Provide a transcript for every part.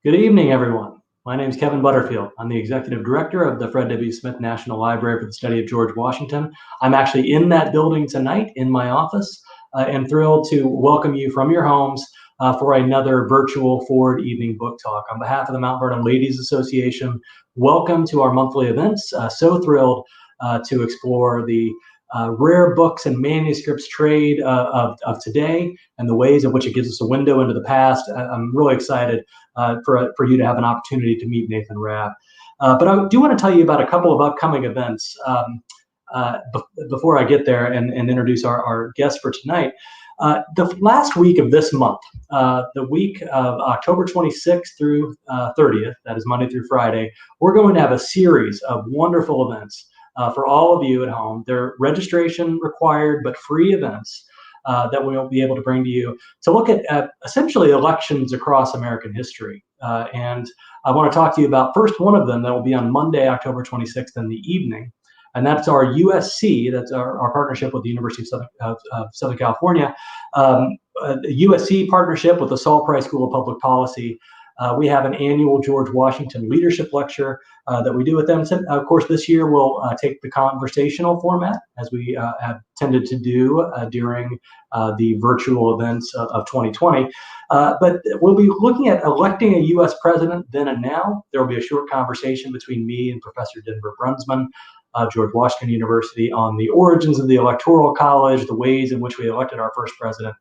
Good evening, everyone. My name is Kevin Butterfield. I'm the Executive Director of the Fred W. Smith National Library for the Study of George Washington. I'm actually in that building tonight in my office and thrilled to welcome you from your homes for another virtual Ford Evening Book Talk. On behalf of the Mount Vernon Ladies Association, welcome to our monthly events. So thrilled to explore the rare books and manuscripts trade of today and the ways in which it gives us a window into the past. I'm really excited for you to have an opportunity to meet Nathan Raab. But I do want to tell you about a couple of upcoming events before I get there and introduce our guest for tonight. The last week of this month, the week of October 26th through 30th, that is Monday through Friday, we're going to have a series of wonderful events for all of you at home. They're registration required, but free events that we'll be able to bring to you to look at essentially elections across American history. And I want to talk to you about first one of them that will be on Monday, October 26th in the evening. And that's our USC, that's our partnership with the University of Southern California, USC partnership with the Saul Price School of Public Policy. We have an annual George Washington Leadership Lecture that we do with them. So, of course, this year we'll take the conversational format, as we have tended to do during the virtual events of 2020. But we'll be looking at electing a U.S. president then and now. There will be a short conversation between me and Professor Denver Brunsman, George Washington University, on the origins of the Electoral College, the ways in which we elected our first president.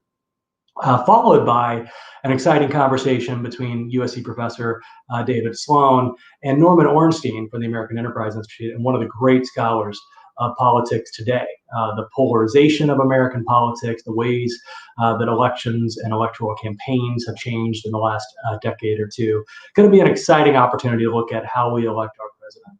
Followed by an exciting conversation between USC professor David Sloan and Norman Ornstein from the American Enterprise Institute, and one of the great scholars of politics today. The polarization of American politics, the ways that elections and electoral campaigns have changed in the last decade or two. Going to be an exciting opportunity to look at how we elect our president.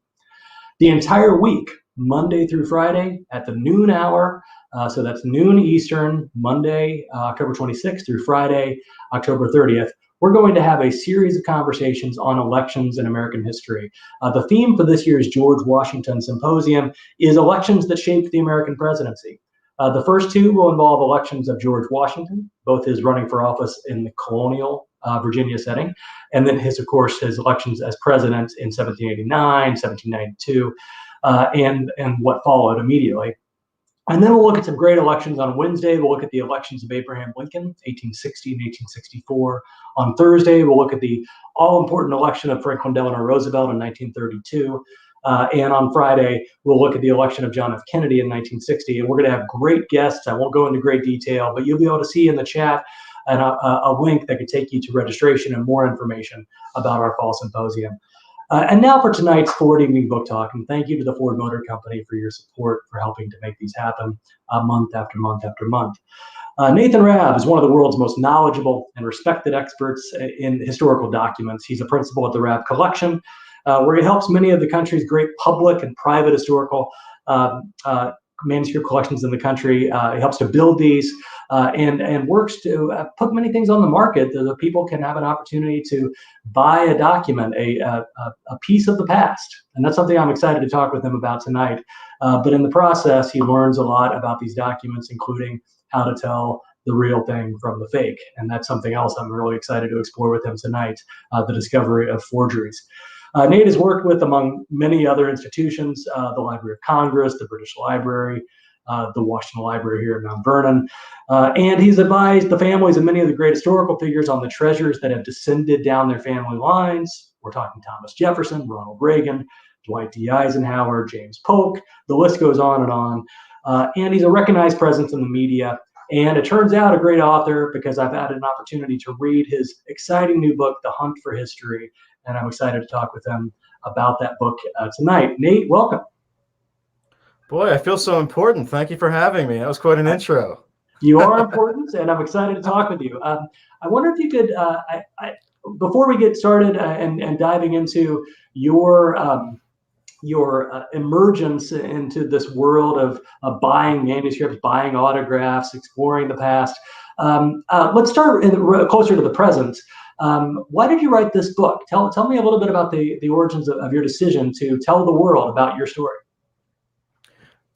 The entire week, Monday through Friday, at the noon hour, so that's noon Eastern, Monday, October 26th through Friday, October 30th, we're going to have a series of conversations on elections in American history. The theme for this year's George Washington Symposium is elections that shaped the American presidency. The first two will involve elections of George Washington, both his running for office in the colonial Virginia setting, and then his elections as president in 1789, 1792, and what followed immediately. And then we'll look at some great elections on Wednesday. We'll look at the elections of Abraham Lincoln, 1860 and 1864. On Thursday, we'll look at the all-important election of Franklin Delano Roosevelt in 1932. And on Friday, we'll look at the election of John F. Kennedy in 1960. And we're going to have great guests. I won't go into great detail, but you'll be able to see in the chat a link that could take you to registration and more information about our fall symposium. And now for tonight's Ford Evening Book Talk, and thank you to the Ford Motor Company for your support for helping to make these happen month after month after month. Nathan Raab is one of the world's most knowledgeable and respected experts in historical documents. He's a principal at the Raab Collection, where he helps many of the country's great public and private historical manuscript collections in the country. He helps to build these and works to put many things on the market so that people can have an opportunity to buy a document, a piece of the past. And that's something I'm excited to talk with him about tonight. But in the process, he learns a lot about these documents, including how to tell the real thing from the fake. And that's something else I'm really excited to explore with him tonight, the discovery of forgeries. Nate has worked with, among many other institutions, the Library of Congress, the British Library, the Washington Library here at Mount Vernon, and he's advised the families of many of the great historical figures on the treasures that have descended down their family lines. We're talking Thomas Jefferson, Ronald Reagan, Dwight D. Eisenhower, James Polk, the list goes on. And he's a recognized presence in the media, and it turns out a great author because I've had an opportunity to read his exciting new book, The Hunt for History, and I'm excited to talk with him about that book tonight. Nate, welcome. Boy, I feel so important. Thank you for having me. That was quite an intro. You are important, and I'm excited to talk with you. I wonder if you could, before we get started and diving into your emergence into this world of buying manuscripts, buying autographs, exploring the past, let's start closer to the present. Why did you write this book? Tell me a little bit about the origins of your decision to tell the world about your story.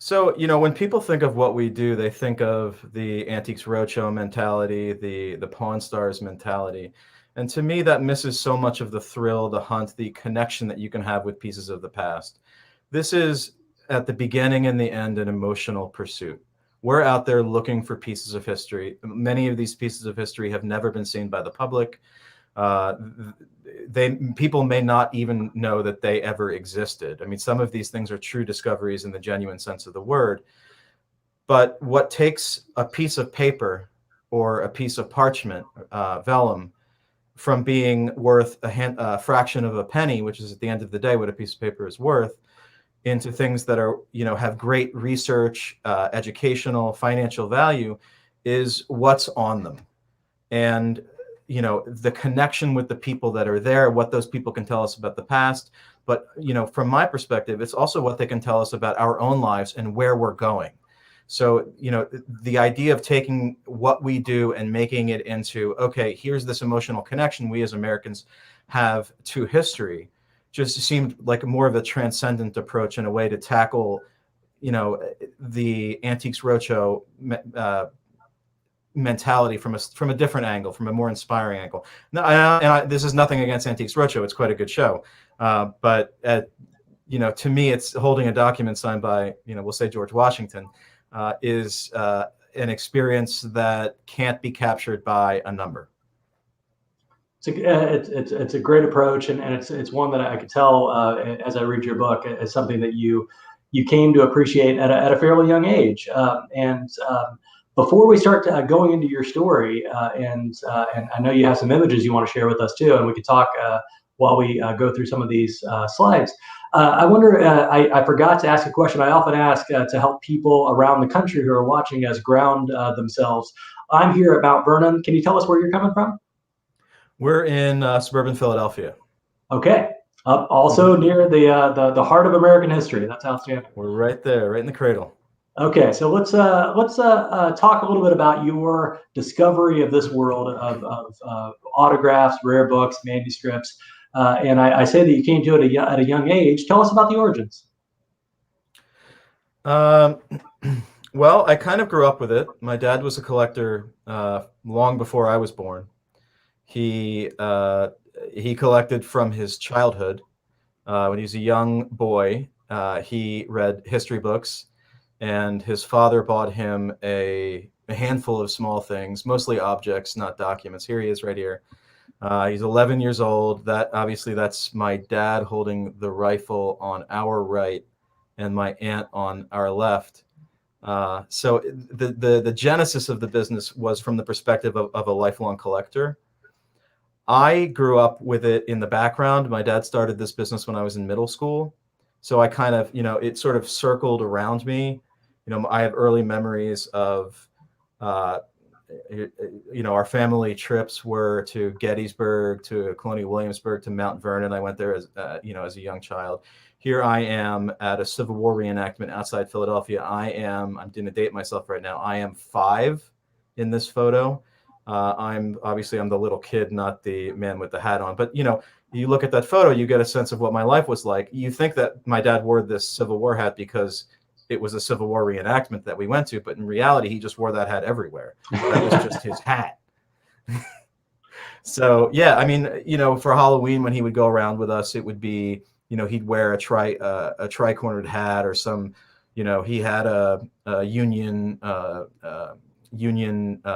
So, when people think of what we do, they think of the Antiques Roadshow mentality, the Pawn Stars mentality. And to me, that misses so much of the thrill, the hunt, the connection that you can have with pieces of the past. This is, at the beginning and the end, an emotional pursuit. We're out there looking for pieces of history. Many of these pieces of history have never been seen by the public. People may not even know that they ever existed. I mean, some of these things are true discoveries in the genuine sense of the word. But what takes a piece of paper or a piece of parchment, vellum, from being worth a fraction of a penny, which is at the end of the day what a piece of paper is worth, into things that are, have great research, educational, financial value, is what's on them. And, the connection with the people that are there, what those people can tell us about the past. But, from my perspective, it's also what they can tell us about our own lives and where we're going. So, the idea of taking what we do and making it into, okay, here's this emotional connection we as Americans have to history, just seemed like more of a transcendent approach and a way to tackle, the Antiques Roadshow mentality from a different angle, from a more inspiring angle. No, this is nothing against Antiques Roadshow; it's quite a good show. But to me, it's holding a document signed by, we'll say George Washington, is an experience that can't be captured by a number. It's a great approach, and it's one that I could tell as I read your book as something that you came to appreciate at a fairly young age. Before we start going into your story, and I know you have some images you want to share with us too, and we could talk while we go through some of these slides. I wonder, I forgot to ask a question I often ask to help people around the country who are watching us ground themselves. I'm here at Mount Vernon. Can you tell us where you're coming from? We're in suburban Philadelphia. Okay. Also near the heart of American history. That's outstanding. We're right there, right in the cradle. Okay, so let's talk a little bit about your discovery of this world of autographs, rare books, manuscripts, and I say that you came to it at a young age. Tell us about the origins. Well, I kind of grew up with it. My dad was a collector long before I was born. He collected from his childhood. When he was a young boy, he read history books, and his father bought him a handful of small things, mostly objects, not documents. Here he is right here. He's 11 years old. That's my dad holding the rifle on our right and my aunt on our left. So the genesis of the business was from the perspective of a lifelong collector. I grew up with it in the background. My dad started this business when I was in middle school. So I kind of, it sort of circled around me. I have early memories of, our family trips were to Gettysburg, to Colonial Williamsburg, to Mount Vernon. I went there as a young child. Here I am at a Civil War reenactment outside Philadelphia. I'm going to date myself right now. I am 5 in this photo. I'm the little kid, not the man with the hat on. But, you look at that photo, you get a sense of what my life was like. You think that my dad wore this Civil War hat because it was a Civil War reenactment that we went to. But in reality, he just wore that hat everywhere. That was just his hat. So, yeah, for Halloween, when he would go around with us, it would be, he'd wear a tri-cornered hat or some, he had a Union a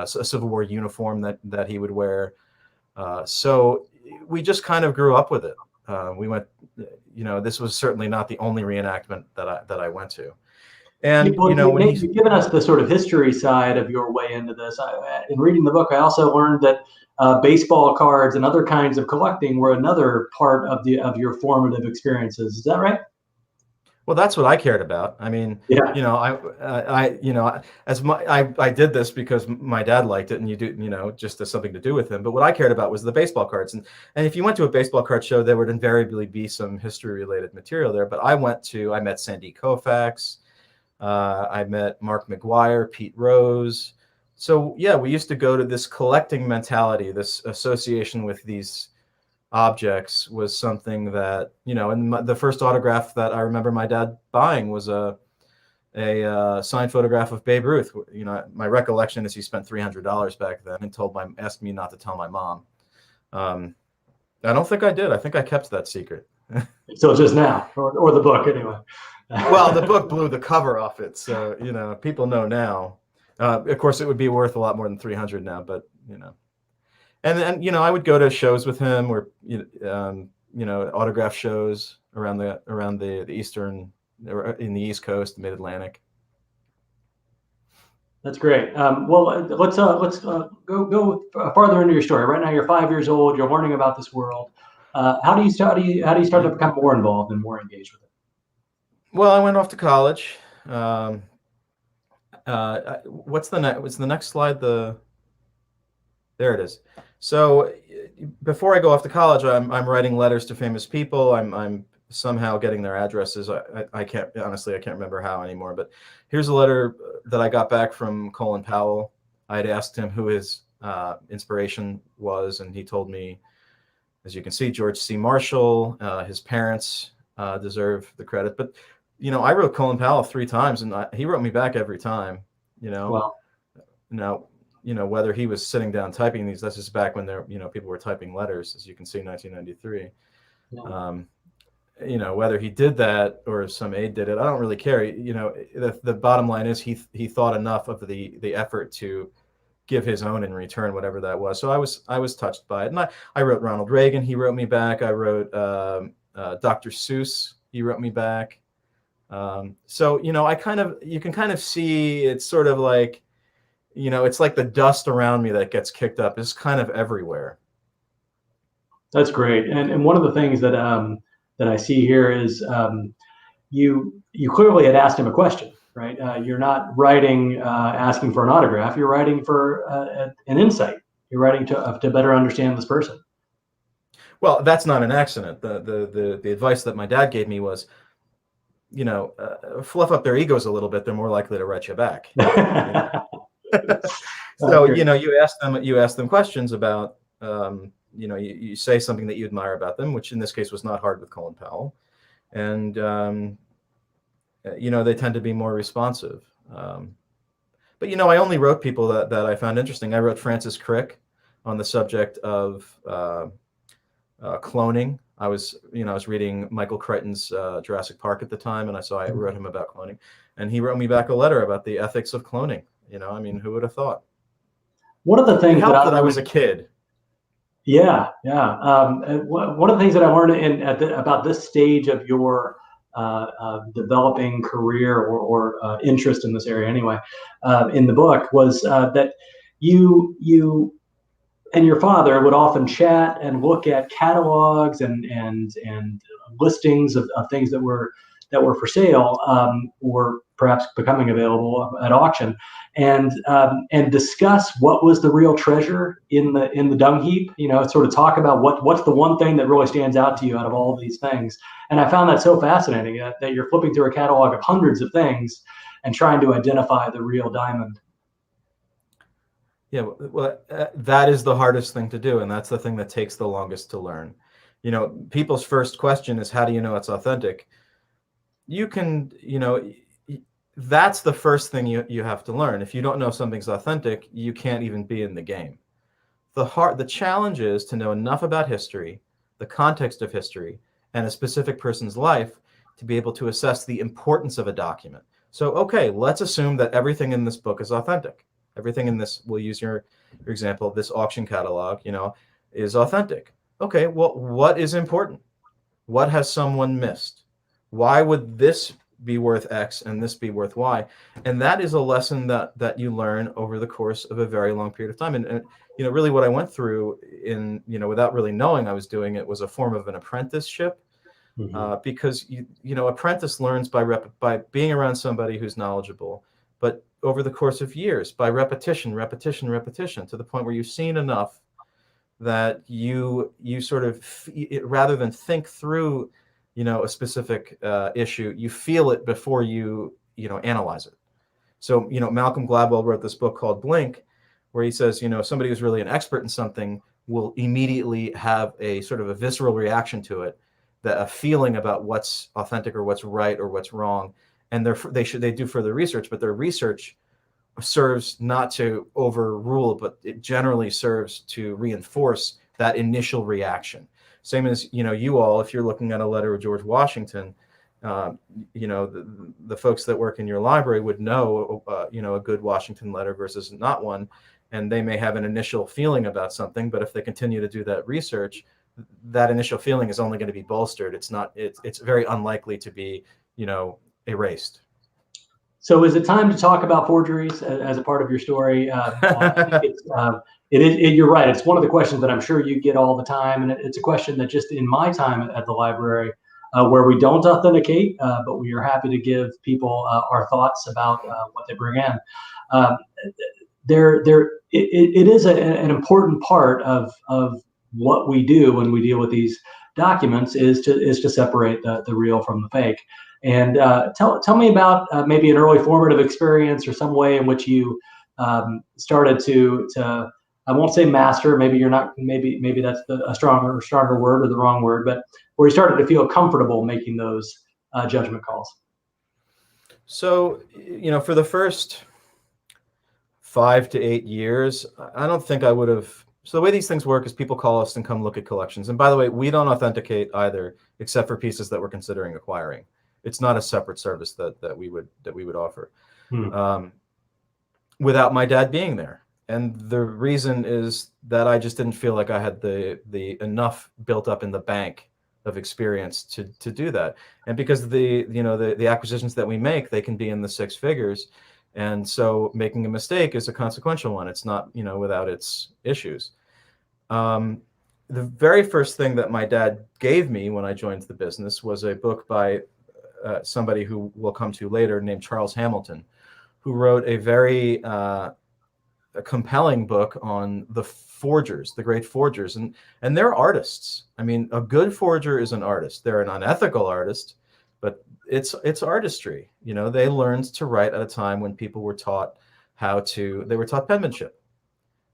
Civil War uniform that he would wear. So we just kind of grew up with it. We went, this was certainly not the only reenactment that I went to. And when you've given us the sort of history side of your way into this, in reading the book, I also learned that baseball cards and other kinds of collecting were another part of your formative experiences. Is that right? Well, that's what I cared about. I did this because my dad liked it, and just as something to do with him. But what I cared about was the baseball cards, and if you went to a baseball card show, there would invariably be some history-related material there. But I met Sandy Koufax, I met Mark McGuire, Pete Rose. So yeah, we used to go to this collecting mentality, this association with these objects was something that, and the first autograph that I remember my dad buying was a signed photograph of Babe Ruth. My recollection is he spent $300 back then and asked me not to tell my mom. I don't think I did. I think I kept that secret. So just now, or the book anyway. Well, the book blew the cover off it, so people know now. Of course, it would be worth a lot more than 300 now, but and I would go to shows with him, or autograph shows around the eastern, in the East Coast, Mid Atlantic. That's great. Well, let's go farther into your story. Right now, you're 5 years old. You're learning about this world. How do you start to become more involved and more engaged with it? Well, I went off to college. What's the next slide? There it is. So before I go off to college, I'm writing letters to famous people. I'm somehow getting their addresses. I can't remember how anymore. But here's a letter that I got back from Colin Powell. I had asked him who his inspiration was, and he told me, as you can see, George C. Marshall. His parents deserve the credit, but I wrote Colin Powell 3 times, and he wrote me back every time. Wow. Now, whether he was sitting down typing these, that's just back when people were typing letters, as you can see, 1993. Yeah. Whether he did that or some aide did it, I don't really care. The bottom line is he thought enough of the effort to give his own in return, whatever that was. So I was touched by it, and I wrote Ronald Reagan. He wrote me back. I wrote Dr. Seuss. He wrote me back. So you can kind of see, it's sort of like, it's like the dust around me that gets kicked up is kind of everywhere. That's great. And one of the things that I see here is you clearly had asked him a question, right? You're not writing asking for an autograph. You're writing for an insight. You're writing to better understand this person. Well, that's not an accident. The advice that my dad gave me was, fluff up their egos a little bit. They're more likely to write you back. So you ask them questions about you say something that you admire about them, which in this case was not hard with Colin Powell, and they tend to be more responsive. But I only wrote people that I found interesting. I wrote Francis Crick on the subject of cloning. I was reading Michael Crichton's Jurassic Park at the time, and I wrote him about cloning, and he wrote me back a letter about the ethics of cloning. Who would have thought? One of the things that I was a kid. Yeah. One of the things that I learned about this stage of your developing career or interest in this area, anyway, in the book was that you and your father would often chat and look at catalogs and listings of things that were for sale or perhaps becoming available at auction, and discuss what was the real treasure in the dung heap. Sort of talk about what's the one thing that really stands out to you out of all of these things. And I found that so fascinating that you're flipping through a catalog of hundreds of things and trying to identify the real diamond. Yeah, well, that is the hardest thing to do, and that's the thing that takes the longest to learn. People's first question is, how do you know it's authentic? You can, that's the first thing you have to learn. If you don't know something's authentic, you can't even be in the game. The challenge is to know enough about history, the context of history, and a specific person's life to be able to assess the importance of a document. So, okay, let's assume that everything in this book is authentic. Everything in this, we'll use your example, this auction catalog, is authentic. Okay, well, what is important? What has someone missed? Why would this be worth X and this be worth Y? And that is a lesson that you learn over the course of a very long period of time. And really what I went through without really knowing I was doing it was a form of an apprenticeship. Mm-hmm. Because apprentice learns by being around somebody who's knowledgeable, but over the course of years, by repetition, to the point where you've seen enough that you sort of, rather than think through, a specific issue, you feel it before you analyze it. So, Malcolm Gladwell wrote this book called Blink, where he says, somebody who's really an expert in something will immediately have a sort of a visceral reaction to it, that a feeling about what's authentic or what's right or what's wrong. And they do further research, but their research serves not to overrule, but it generally serves to reinforce that initial reaction. Same as, you all, if you're looking at a letter of George Washington, the folks that work in your library would know, a good Washington letter versus not one, and they may have an initial feeling about something, but if they continue to do that research, that initial feeling is only going to be bolstered. It's very unlikely to be, erased. So is it time to talk about forgeries as a part of your story? I think you're right. It's one of the questions that I'm sure you get all the time. And it's a question that just in my time at the library, where we don't authenticate, but we are happy to give people our thoughts about what they bring in. It is an important part of what we do when we deal with these documents is to separate the real from the fake. And tell me about maybe an early formative experience or some way in which you started to I won't say master, maybe you're not, maybe that's a stronger word or the wrong word, but where you started to feel comfortable making those judgment calls. So, for the first 5 to 8 years, I don't think I would have. So the way these things work is people call us and come look at collections. And by the way, we don't authenticate either, except for pieces that we're considering acquiring. It's not a separate service that we would offer without my dad being there. And the reason is that I just didn't feel like I had the enough built up in the bank of experience to do that. And because the acquisitions that we make, they can be in the 6 figures. And so making a mistake is a consequential one. It's not, without its issues. The very first thing that my dad gave me when I joined the business was a book by somebody who we'll come to later named Charles Hamilton, who wrote a very a compelling book on the forgers, the great forgers, and they're artists. I mean, a good forger is an artist. They're an unethical artist, but it's artistry. They learned to write at a time when people were taught they were taught penmanship.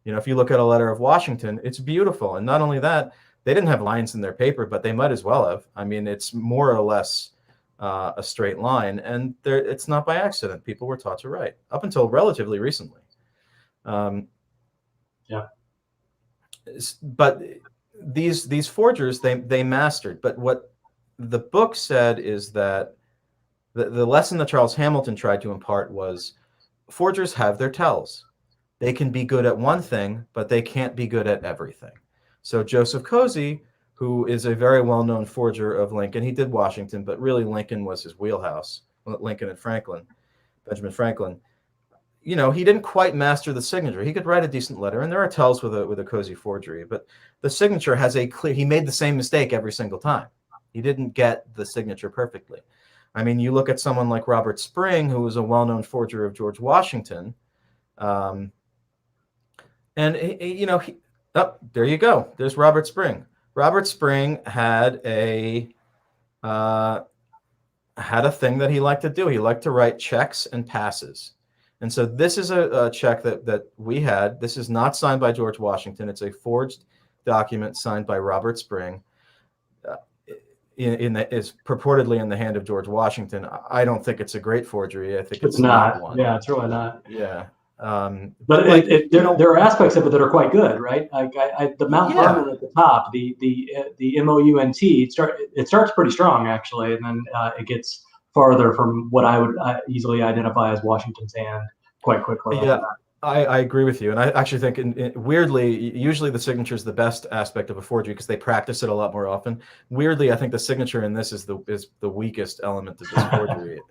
If you look at a letter of Washington, it's beautiful. And not only that, they didn't have lines in their paper, but they might as well have. I mean, it's more or less a straight line, and it's not by accident. People were taught to write up until relatively recently. But these forgers, they mastered. But what the book said is that the lesson that Charles Hamilton tried to impart was forgers have their tells. They can be good at one thing, but they can't be good at everything. So Joseph Cozy, who is a very well-known forger of Lincoln, he did Washington, but really Lincoln was his wheelhouse. Lincoln and Benjamin Franklin. He didn't quite master the signature. He could write a decent letter, and there are tells with a Cozy forgery, but the signature has he made the same mistake every single time. He didn't get the signature perfectly. I mean, you look at someone like Robert Spring, who was a well-known forger of George Washington, and there you go. There's Robert Spring. Robert Spring had a thing that he liked to do. He liked to write checks and passes. And so this is a check that we had. This is not signed by George Washington. It's a forged document signed by Robert Spring. Is purportedly in the hand of George Washington. I don't think it's a great forgery. I think it's not one. Yeah, it's really not. Yeah. But there are aspects of it that are quite good, right? Like the Mount Vernon at the top, the MOUNT, it starts pretty strong actually, and then it gets farther from what I would easily identify as Washington's hand quite quickly. Yeah, I agree with you, and I actually think weirdly, usually the signature is the best aspect of a forgery because they practice it a lot more often. Weirdly, I think the signature in this is the weakest element of this forgery.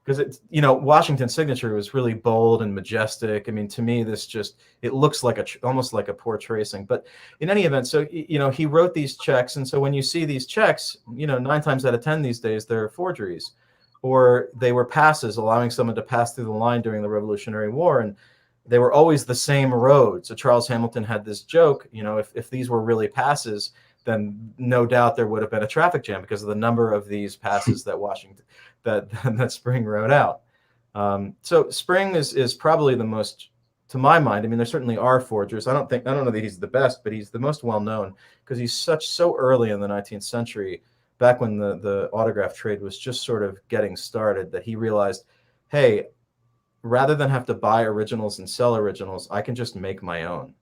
Because Washington's signature was really bold and majestic. I mean, to me, it looks like almost like a poor tracing. But in any event, so he wrote these checks, and so when you see these checks, 9 times out of 10 these days they're forgeries, or they were passes, allowing someone to pass through the line during the Revolutionary War, and they were always the same road. So Charles Hamilton had this joke, if these were really passes, then no doubt there would have been a traffic jam because of the number of these passes that Spring wrote out. So Spring is probably the most, to my mind. I mean, there certainly are forgers. I don't know that he's the best, but he's the most well known because he's so early in the 19th century, back when the autograph trade was just sort of getting started, that he realized, hey, rather than have to buy originals and sell originals, I can just make my own.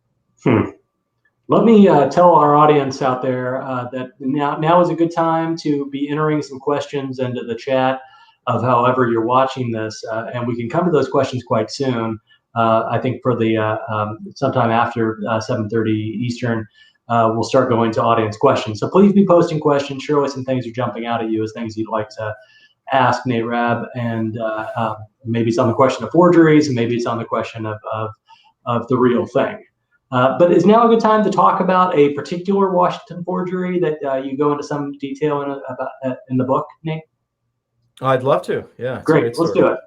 Let me tell our audience out there that now is a good time to be entering some questions into the chat of however you're watching this, and we can come to those questions quite soon. I think for the sometime after 7:30 Eastern, we'll start going to audience questions. So please be posting questions. Surely some things are jumping out at you as things you'd like to ask Nate Raab, and maybe it's on the question of forgeries, and maybe it's on the question of the real thing. But is now a good time to talk about a particular Washington forgery that you go into some detail in the book, Nate? I'd love to. Yeah, great. Let's do it.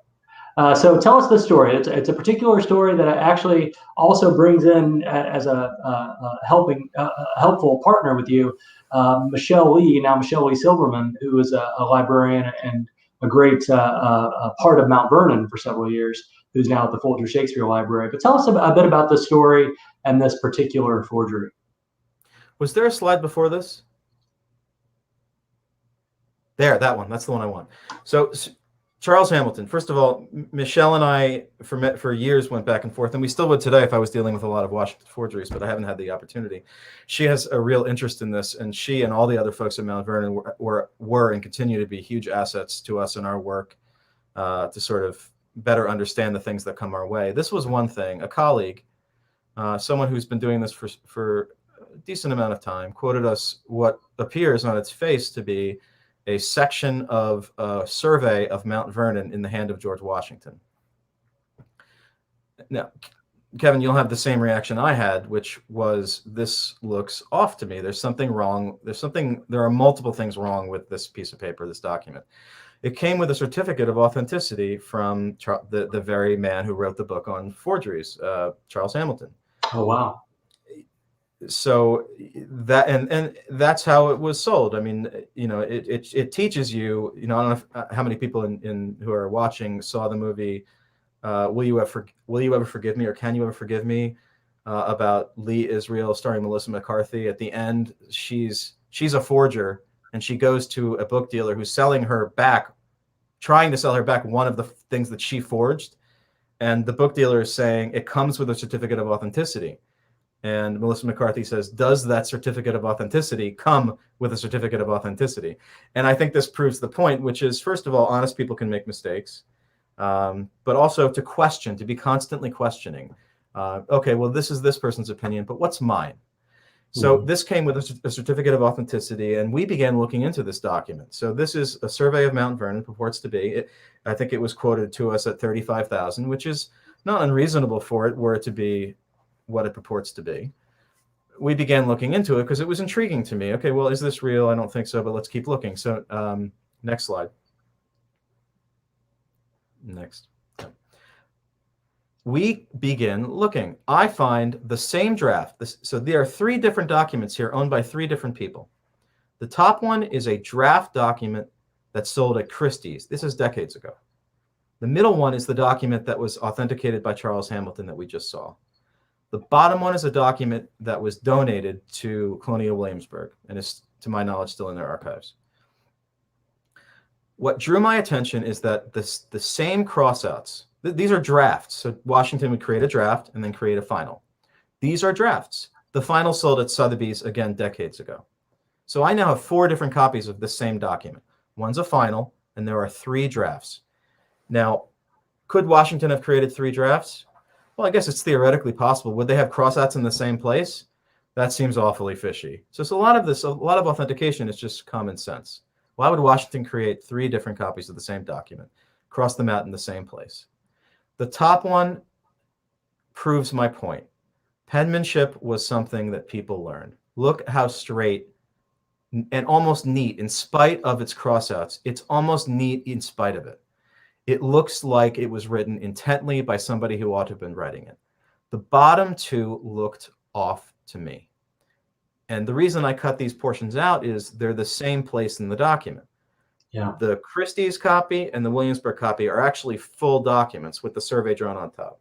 So tell us the story. It's a particular story that actually also brings in as a helpful partner with you, Michelle Lee Silverman, who is a librarian and a great part of Mount Vernon for several years, who's now at the Folger Shakespeare Library. But tell us a bit about this story and this particular forgery. Was there a slide before this? There, that one. That's the one I want. So Charles Hamilton. First of all, Michelle and I for years went back and forth, and we still would today if I was dealing with a lot of Washington forgeries, but I haven't had the opportunity. She has a real interest in this, and she and all the other folks at Mount Vernon were and continue to be huge assets to us in our work to sort of better understand the things that come our way. This was one thing. A colleague, someone who's been doing this for a decent amount of time, quoted us what appears on its face to be a section of a survey of Mount Vernon in the hand of George Washington. Now, Kevin, you'll have the same reaction I had, which was, this looks off to me. There's something wrong. There are multiple things wrong with this piece of paper, this document. It came with a certificate of authenticity from the very man who wrote the book on forgeries, Charles Hamilton. Oh, wow. So that and that's how it was sold. I mean, you know, it teaches you. You know, I don't know how many people in who are watching saw the movie. Will you ever forgive me, or Can you ever forgive me? About Lee Israel, starring Melissa McCarthy. At the end, she's a forger, and she goes to a book dealer who's selling her back, trying to sell her back one of the things that she forged, and the book dealer is saying it comes with a certificate of authenticity. And Melissa McCarthy says, does that certificate of authenticity come with a certificate of authenticity? And I think this proves the point, which is, first of all, honest people can make mistakes, but also to question, to be constantly questioning. Okay, well, this is this person's opinion, but what's mine? So this came with a certificate of authenticity, and we began looking into this document. So this is a survey of Mount Vernon, purports to be. I think it was quoted to us at 35,000, which is not unreasonable for it, were it to be what it purports to be. We began looking into it because it was intriguing to me. Okay, well, is this real? I don't think so, but let's keep looking. So next slide. Next. We begin looking. I find the same draft. So there are 3 different documents here owned by 3 different people. The top one is a draft document that sold at Christie's. This is decades ago. The middle one is the document that was authenticated by Charles Hamilton that we just saw. The bottom one is a document that was donated to Colonial Williamsburg and is, to my knowledge, still in their archives. What drew my attention is that the same crossouts, these are drafts. So Washington would create a draft and then create a final. These are drafts. The final sold at Sotheby's, again, decades ago. So I now have 4 different copies of the same document. One's a final, and there are 3 drafts. Now, could Washington have created 3 drafts? Well, I guess it's theoretically possible. Would they have crossouts in the same place? That seems awfully fishy. So a lot of authentication is just common sense. Why would Washington create 3 different copies of the same document, cross them out in the same place? The top one proves my point. Penmanship was something that people learned. Look how straight and almost neat, in spite of its crossouts. It's almost neat in spite of it. It looks like it was written intently by somebody who ought to have been writing it. The bottom 2 looked off to me. And the reason I cut these portions out is they're the same place in the document. Yeah. The Christie's copy and the Williamsburg copy are actually full documents with the survey drawn on top.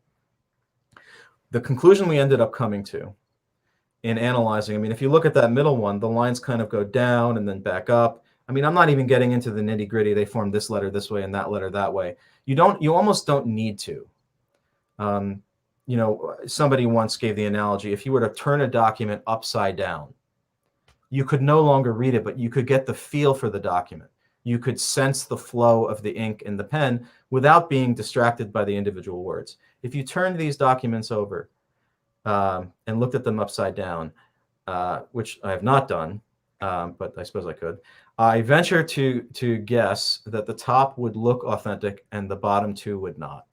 The conclusion we ended up coming to in analyzing, I mean, if you look at that middle one, the lines kind of go down and then back up. I mean, I'm not even getting into the nitty gritty. They form this letter this way and that letter that way. You almost don't need to. somebody once gave the analogy, if you were to turn a document upside down, you could no longer read it, but you could get the feel for the document. You could sense the flow of the ink in the pen without being distracted by the individual words. If you turned these documents over and looked at them upside down, which I have not done, but I suppose I could, I venture to guess that the top would look authentic and the bottom two would not.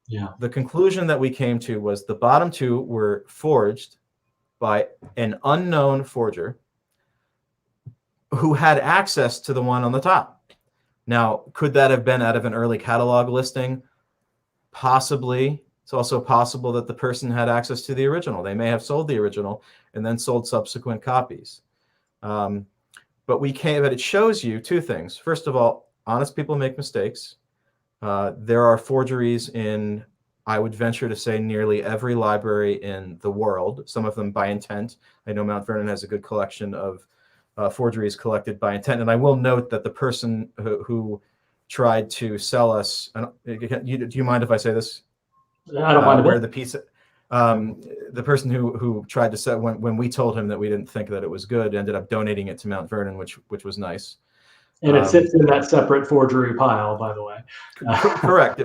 Yeah. The conclusion that we came to was the bottom two were forged by an unknown forger who had access to the one on the top. Now, could that have been out of an early catalog listing? Possibly. It's also possible that the person had access to the original. They may have sold the original and then sold subsequent copies. But it shows you two things. First of all, honest people make mistakes. There are forgeries in, I would venture to say, nearly every library in the world, some of them by intent. I know Mount Vernon has a good collection of forgeries collected by intent. And I will note that the person who tried to sell us, do you mind if I say this? I don't mind where the piece, the person who tried to sell, when we told him that we didn't think that it was good, ended up donating it to Mount Vernon, which was nice. And it sits in that separate forgery pile, by the way. Correct.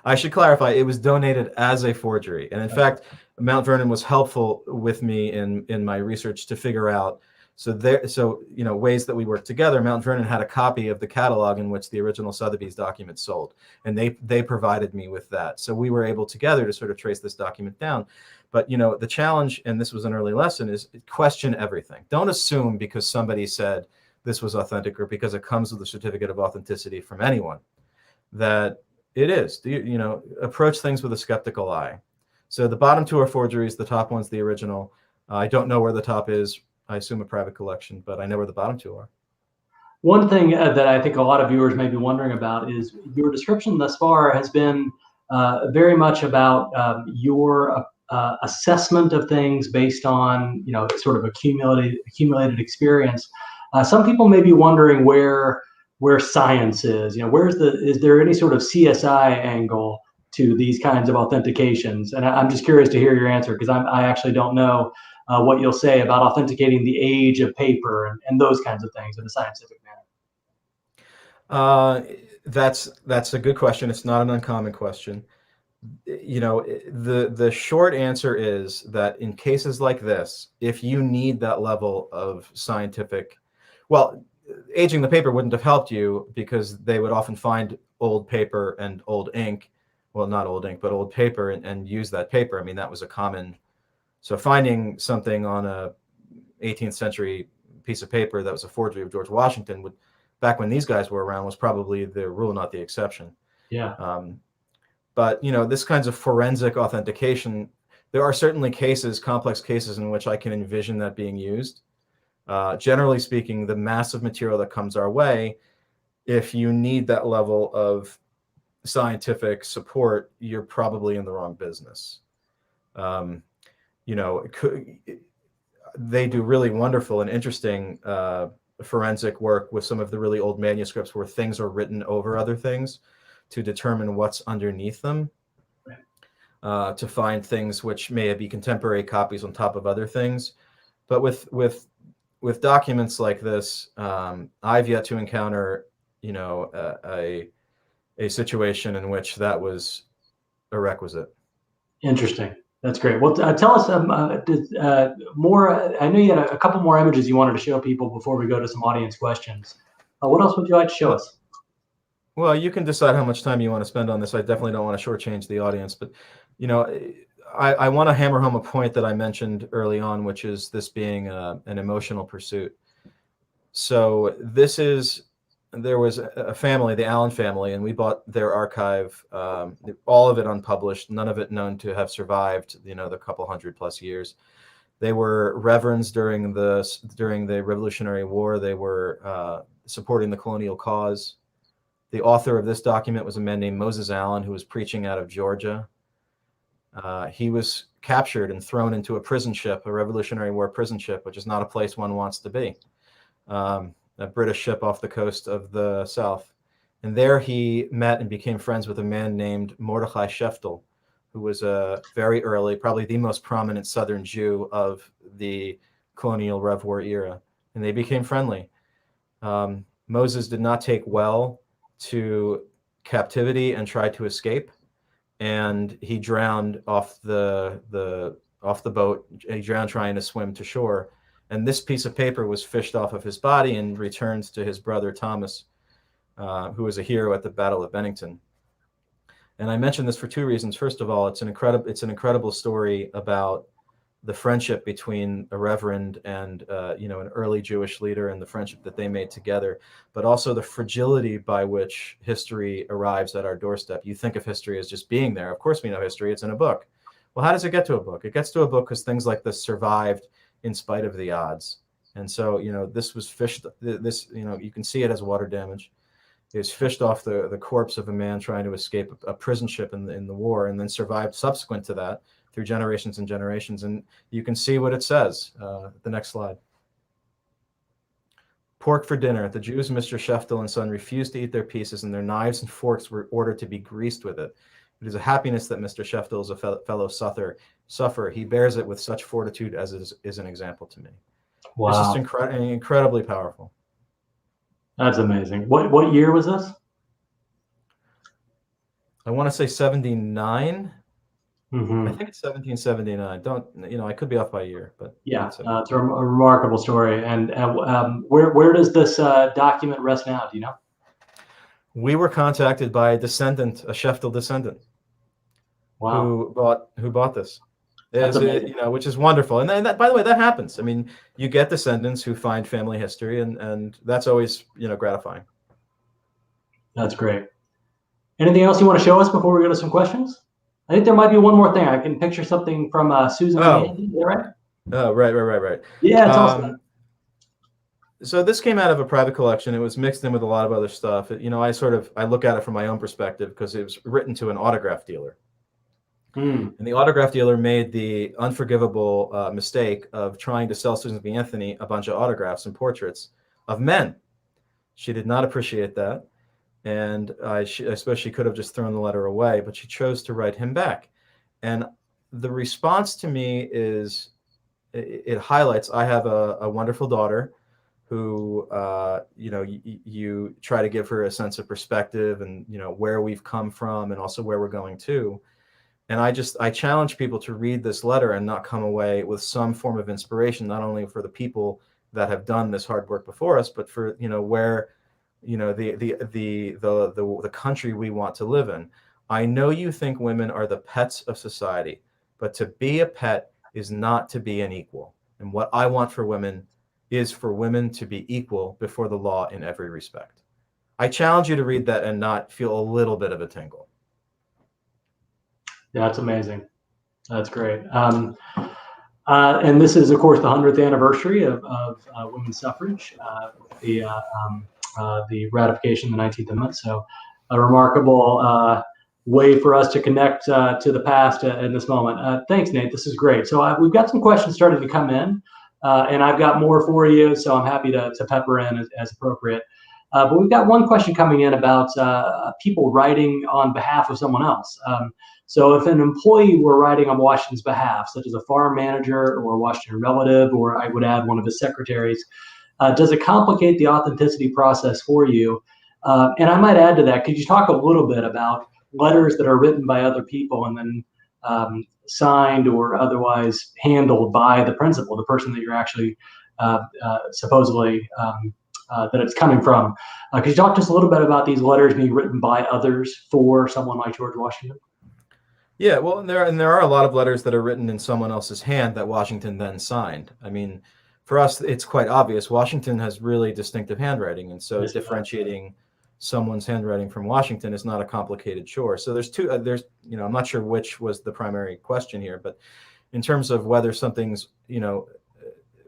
I should clarify, it was donated as a forgery. And in fact, Mount Vernon was helpful with me in my research to figure out, ways that we worked together. Mount Vernon had a copy of the catalog in which the original Sotheby's document sold, and they provided me with that. So we were able together to sort of trace this document down. But the challenge, and this was an early lesson, is question everything. Don't assume because somebody said this was authentic or because it comes with a certificate of authenticity from anyone that it is. Approach things with a skeptical eye. So the bottom two are forgeries. The top one's the original. I don't know where the top is. I assume a private collection, but I know where the bottom two are. One thing that I think a lot of viewers may be wondering about is your description thus far has been very much about your assessment of things based on sort of accumulated experience. Some people may be wondering where science is. Is there any sort of CSI angle to these kinds of authentications? And I'm just curious to hear your answer, because I actually don't know what you'll say about authenticating the age of paper and those kinds of things in a scientific manner. That's a good question. It's not an uncommon question. The short answer is that in cases like this, if you need that level of scientific, well, aging the paper wouldn't have helped you, because they would often find old paper and old ink. Well, not old ink, but old paper and use that paper. I mean, that was a common. So finding something on a 18th century piece of paper that was a forgery of George Washington back when these guys were around, was probably the rule, not the exception. Yeah. But this kinds of forensic authentication, there are certainly complex cases in which I can envision that being used. Generally speaking, the massive material that comes our way, if you need that level of scientific support, you're probably in the wrong business. They do really wonderful and interesting forensic work with some of the really old manuscripts where things are written over other things to determine what's underneath them, to find things which may be contemporary copies on top of other things. But with documents like this, I've yet to encounter a situation in which that was a requisite. Interesting. That's great. Well, tell us more. I know you had a couple more images you wanted to show people before we go to some audience questions. What else would you like to show us? Well, you can decide how much time you want to spend on this. I definitely don't want to shortchange the audience, but I want to hammer home a point that I mentioned early on, which is this being an emotional pursuit. So there was a family, the Allen family, and we bought their archive, all of it unpublished, none of it known to have survived, the couple 100+ years. They were reverends during the Revolutionary War. They were supporting the colonial cause. The author of this document was a man named Moses Allen, who was preaching out of Georgia. He was captured and thrown into a prison ship, a Revolutionary War prison ship, which is not a place one wants to be. A British ship off the coast of the South. And there he met and became friends with a man named Mordechai Sheftel, who was a very early, probably the most prominent Southern Jew of the colonial Rev War era, and they became friendly. Moses did not take well to captivity and tried to escape, and he drowned off the boat. He drowned trying to swim to shore, and this piece of paper was fished off of his body and returned to his brother Thomas, who was a hero at the Battle of Bennington. And I mention this for two reasons. First of all, it's an incredible story about the friendship between a reverend and an early Jewish leader, and the friendship that they made together, but also the fragility by which history arrives at our doorstep. You think of history as just being there. Of course we know history, it's in a book. Well, how does it get to a book? It gets to a book because things like this survived in spite of the odds. And so, this was fished, you can see it as water damage. It was fished off the corpse of a man trying to escape a prison ship in the war, and then survived subsequent to that through generations and generations. And you can see what it says. The next slide. Pork for dinner. The Jews, Mr. Sheftel and son, refused to eat their pieces, and their knives and forks were ordered to be greased with it. It is a happiness that Mr. Sheftel is a fellow sufferer. He bears it with such fortitude as is an example to me. Wow. It's just incredibly powerful. That's amazing. What year was this? I want to say 79. Mm-hmm. I think it's 1779. I could be off by a year, but yeah, it's a remarkable story. And where does this document rest now? Do you know? We were contacted by a Sheftel descendant. Wow. Who bought this? Which is wonderful. And that, by the way, that happens. I mean, you get descendants who find family history, and that's always, gratifying. That's great. Anything else you want to show us before we go to some questions? I think there might be one more thing. I can picture something from Susan. Is that right? Oh, right. Yeah, tell us about it. So this came out of a private collection. It was mixed in with a lot of other stuff. I look at it from my own perspective because it was written to an autograph dealer. And the autograph dealer made the unforgivable mistake of trying to sell Susan B. Anthony a bunch of autographs and portraits of men. She did not appreciate that. And I suppose she could have just thrown the letter away, but she chose to write him back. And the response to me is, it highlights, I have a wonderful daughter who, you try to give her a sense of perspective and, where we've come from and also where we're going to. And I challenge people to read this letter and not come away with some form of inspiration, not only for the people that have done this hard work before us, but for, where, the country we want to live in. I know you think women are the pets of society, but to be a pet is not to be an equal. And what I want for women is for women to be equal before the law in every respect. I challenge you to read that and not feel a little bit of a tingle. Yeah, that's amazing. That's great. And this is, of course, the 100th anniversary of women's suffrage, the ratification of the 19th Amendment. So a remarkable way for us to connect to the past in this moment. Thanks, Nate. This is great. So we've got some questions starting to come in, and I've got more for you, so I'm happy to pepper in as appropriate. But we've got one question coming in about people writing on behalf of someone else. So if an employee were writing on Washington's behalf, such as a farm manager or a Washington relative, or I would add one of his secretaries, does it complicate the authenticity process for you? And I might add to that, could you talk a little bit about letters that are written by other people and then signed or otherwise handled by the principal, the person that you're actually supposedly that it's coming from? Could you talk to us a little bit about these letters being written by others for someone like George Washington? Yeah, well, and there are a lot of letters that are written in someone else's hand that Washington then signed. I mean, for us, it's quite obvious. Washington has really distinctive handwriting, and so differentiating someone's handwriting from Washington is not a complicated chore. So there's two. I'm not sure which was the primary question here, but in terms of whether something's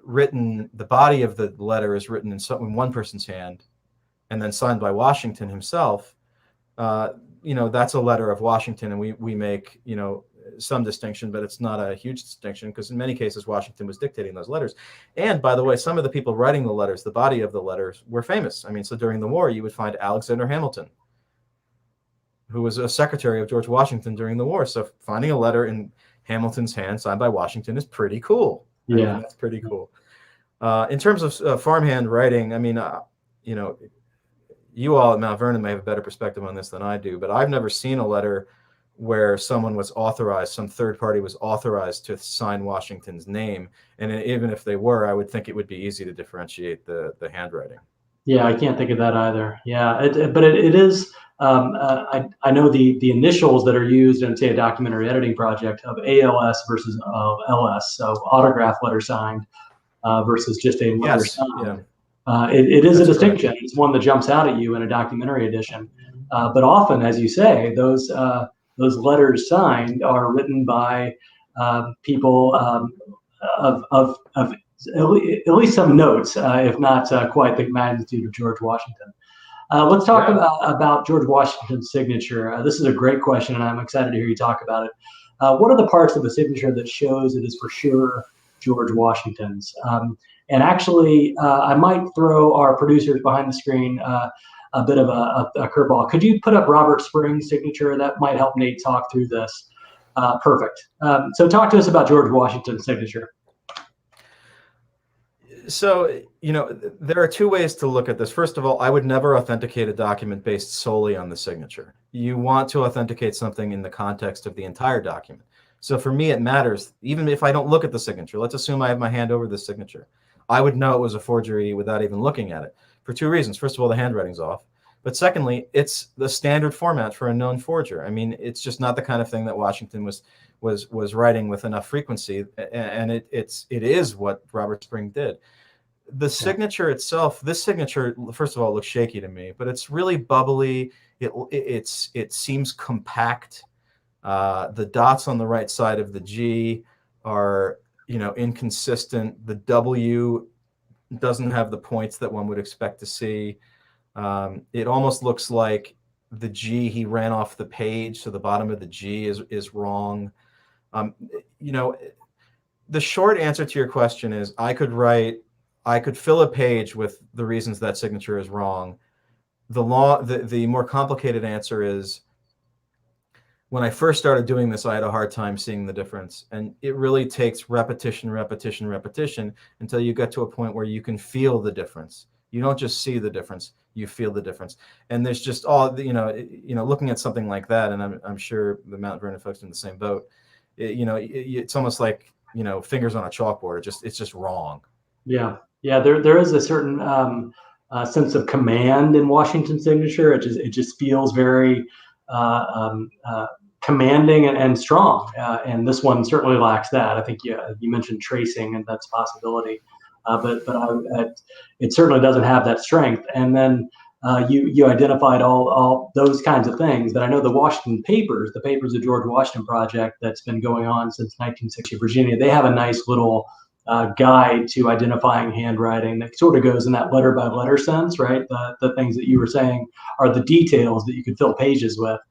written, the body of the letter is written in one person's hand, and then signed by Washington himself. That's a letter of Washington, and we make, some distinction, but it's not a huge distinction because in many cases, Washington was dictating those letters. And by the way, some of the people writing the letters, the body of the letters were famous. I mean, so during the war, you would find Alexander Hamilton, who was a secretary of George Washington during the war. So finding a letter in Hamilton's hand signed by Washington is pretty cool. I mean, that's pretty cool. In terms of farmhand writing, I mean, you know, you all at Mount Vernon may have a better perspective on this than I do, but I've never seen a letter where someone was authorized, some third party was authorized to sign Washington's name. And even if they were, I would think it would be easy to differentiate the handwriting. Yeah, I can't think of that either. Yeah, but it is. I know the initials that are used in, say, a documentary editing project of ALS versus LS, so autograph letter signed versus just a letter signed. It is a distinction. Correct. It's one that jumps out at you in a documentary edition. But often, as you say, those letters signed are written by people of at least some notes, if not quite the magnitude of George Washington. Let's talk about George Washington's signature. This is a great question, and I'm excited to hear you talk about it. What are the parts of the signature that shows it is for sure George Washington's? And actually, I might throw our producers behind the screen a bit of a curveball. Could you put up Robert Spring's signature? That might help Nate talk through this. Perfect. So talk to us about George Washington's signature. So, you know, there are two ways to look at this. First of all, I would never authenticate a document based solely on the signature. You want to authenticate something in the context of the entire document. So for me, it matters, even if I don't look at the signature. Let's assume I have my hand over the signature. I would know it was a forgery without even looking at it for two reasons. First of all, the handwriting's off. But secondly, it's the standard format for a known forger. I mean, it's just not the kind of thing that Washington was writing with enough frequency, and it is what Robert Spring did. The signature itself, this signature, first of all, looks shaky to me, but it's really bubbly. It seems compact. The dots on the right side of the G are, you know, inconsistent. The W doesn't have the points that one would expect to see. It almost looks like the G he ran off the page, so the bottom of the G is wrong. You know, the short answer to your question is I could fill a page with the reasons that signature is wrong. The more complicated answer is, when I first started doing this, I had a hard time seeing the difference. And it really takes repetition until you get to a point where you can feel the difference. You don't just see the difference, you feel the difference. And there's just looking at something like that, and I'm sure the Mount Vernon folks are in the same boat. It's almost like, you know, fingers on a chalkboard. It's just wrong. Yeah. There is a certain sense of command in Washington's signature. It just feels very commanding and strong. And this one certainly lacks that. I think you mentioned tracing, and that's a possibility. But it certainly doesn't have that strength. And then you identified all those kinds of things. But I know the Washington papers, the Papers of George Washington Project that's been going on since 1960 in Virginia, they have a nice little guide to identifying handwriting that sort of goes in that letter by letter sense, right? The things that you were saying are the details that you could fill pages with,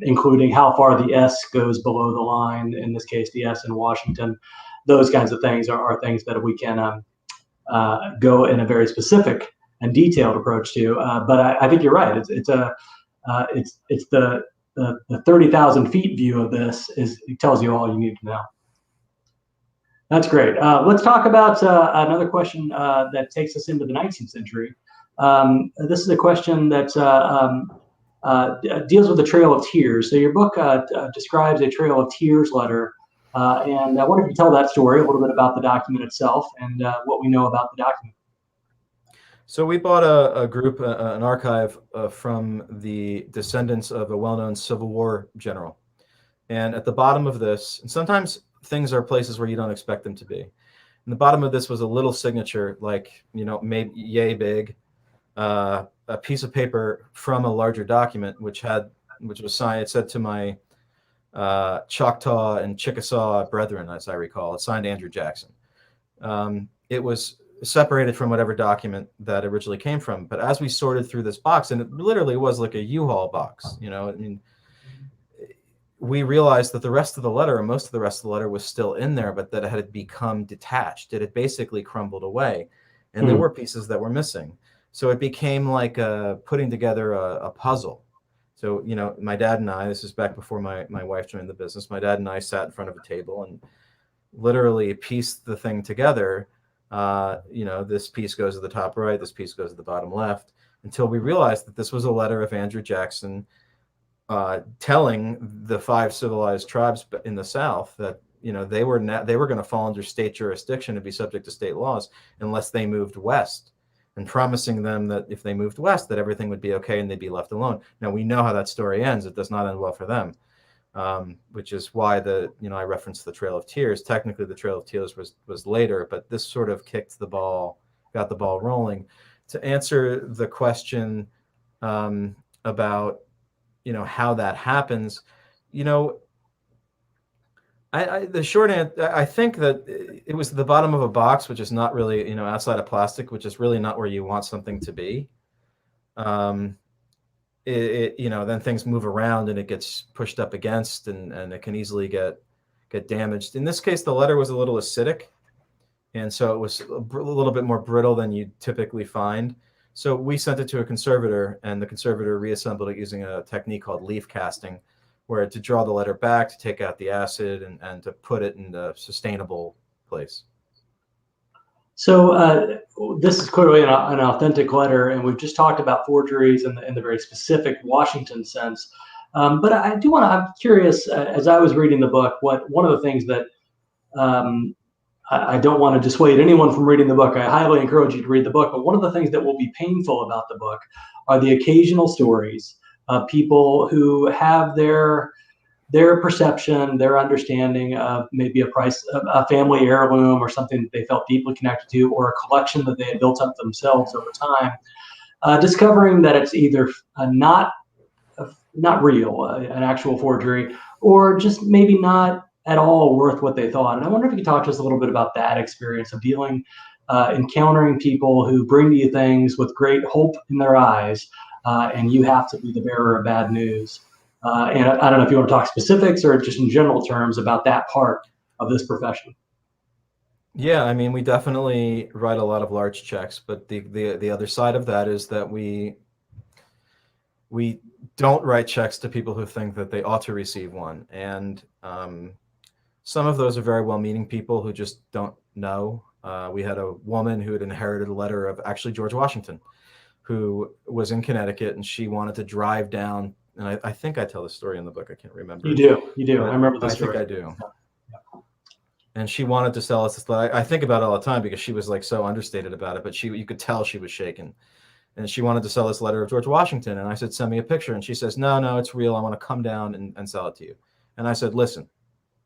including how far the S goes below the line, in this case, the S in Washington. Those kinds of things are things that we can go in a very specific and detailed approach to. But I think you're right. It's the 30,000 feet view of this it tells you all you need to know. That's great. Let's talk about another question that takes us into the 19th century. This is a question that deals with the Trail of Tears. So your book describes a Trail of Tears letter, and I wonder if you tell that story, a little bit about the document itself and what we know about the document. So we bought a group, an archive from the descendants of a well-known Civil War general. And at the bottom of this, and sometimes things are places where you don't expect them to be. And the bottom of this was a little signature, like, you know, maybe yay big, a piece of paper from a larger document, which was signed. It said, "To my Choctaw and Chickasaw brethren," as I recall. It signed Andrew Jackson. It was separated from whatever document that originally came from. But as we sorted through this box, and it literally was like a U-Haul box, you know, I mean, we realized that the rest of the letter, or most of the rest of the letter, was still in there, but that it had become detached. It had basically crumbled away, and there were pieces that were missing. So it became like putting together a puzzle. So, my dad and I, this is back before my wife joined the business, my dad and I sat in front of a table and literally pieced the thing together. This piece goes to the top right, this piece goes to the bottom left, until we realized that this was a letter of Andrew Jackson telling the 5 civilized tribes in the South that they were going to fall under state jurisdiction and be subject to state laws unless they moved west, and promising them that if they moved west, that everything would be okay and they'd be left alone. Now we know how that story ends. It does not end well for them, which is why I referenced the Trail of Tears. Technically, the Trail of Tears was later, but this sort of got the ball rolling. To answer the question about how that happens, the short answer, I think that it was the bottom of a box, which is not really, outside of plastic, which is really not where you want something to be. Then things move around and it gets pushed up against, and it can easily get damaged. In this case, the letter was a little acidic, and so it was a little bit more brittle than you typically find. So we sent it to a conservator, and the conservator reassembled it using a technique called leaf casting, where to draw the letter back, to take out the acid, and to put it in a sustainable place. So this is clearly an authentic letter, and we've just talked about forgeries in the very specific Washington sense. But I'm curious, as I was reading the book, one of the things that I don't want to dissuade anyone from reading the book. I highly encourage you to read the book. But one of the things that will be painful about the book are the occasional stories of people who have their perception, their understanding of maybe a family heirloom or something that they felt deeply connected to, or a collection that they had built up themselves over time, discovering that it's either not real, an actual forgery, or just maybe not at all worth what they thought. And I wonder if you could talk to us a little bit about that experience of encountering people who bring to you things with great hope in their eyes, and you have to be the bearer of bad news. And I don't know if you want to talk specifics or just in general terms about that part of this profession. Yeah, I mean, we definitely write a lot of large checks, but the other side of that is that we don't write checks to people who think that they ought to receive one. And some of those are very well-meaning people who just don't know. We had a woman who had inherited a letter of actually George Washington, who was in Connecticut, and she wanted to drive down. And I think I tell the story in the book. I can't remember. You do. I remember the story. I think I do. Yeah. And she wanted to sell us this letter. I think about it all the time because she was like so understated about it, but you could tell she was shaken. And she wanted to sell this letter of George Washington. And I said, send me a picture. And she says, no, it's real. I want to come down and sell it to you. And I said, listen,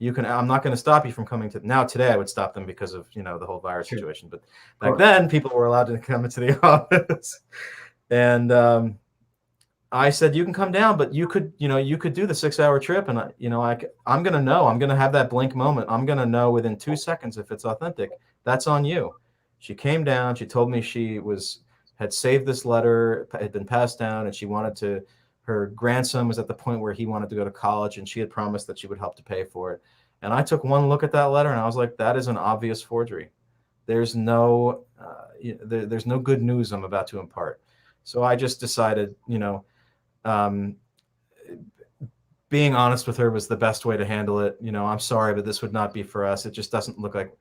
I'm not going to stop you from coming to. Now today I would stop them because of the whole virus situation. But back then people were allowed to come into the office. And I said, you can come down, but you could do the 6-hour trip. And I'm going to know. I'm going to have that blink moment. I'm going to know within 2 seconds if it's authentic. That's on you. She came down. She told me she had saved this letter, had been passed down, and her grandson was at the point where he wanted to go to college, and she had promised that she would help to pay for it. And I took one look at that letter and I was like, that is an obvious forgery. There's no good news I'm about to impart. So I just decided, being honest with her was the best way to handle it. I'm sorry, but this would not be for us. It just doesn't look like,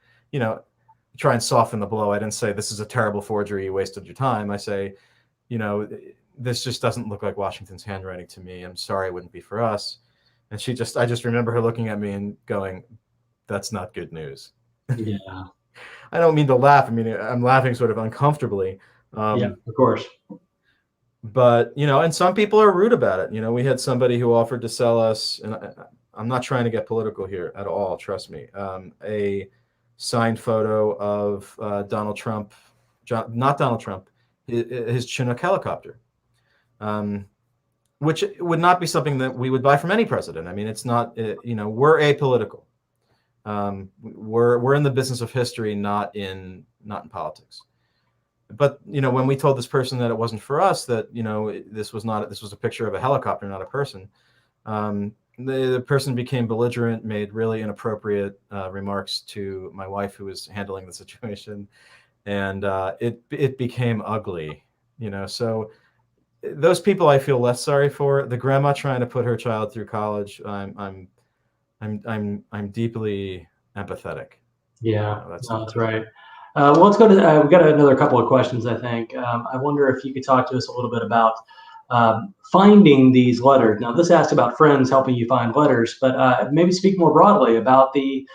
try and soften the blow. I didn't say this is a terrible forgery, you wasted your time. I say, this just doesn't look like Washington's handwriting to me. I'm sorry, it wouldn't be for us. And I just remember her looking at me and going, that's not good news. Yeah. I don't mean to laugh. I mean, I'm laughing sort of uncomfortably. Yeah, of course. But, and some people are rude about it. We had somebody who offered to sell us, and I'm not trying to get political here at all, trust me, a signed photo of Donald Trump, not Donald Trump, his Chinook helicopter, which would not be something that we would buy from any president. I mean, it's not, we're apolitical. We're in the business of history, not in politics. But, when we told this person that it wasn't for us, that, this was a picture of a helicopter, not a person, the person became belligerent, made really inappropriate remarks to my wife, who was handling the situation. And it became ugly, So those people I feel less sorry for. The grandma trying to put her child through college, I'm deeply empathetic. Yeah, That's no, that's right. Well, let's go to, we've got another couple of questions, I think. I wonder if you could talk to us a little bit about finding these letters. Now, this asked about friends helping you find letters, but maybe speak more broadly about the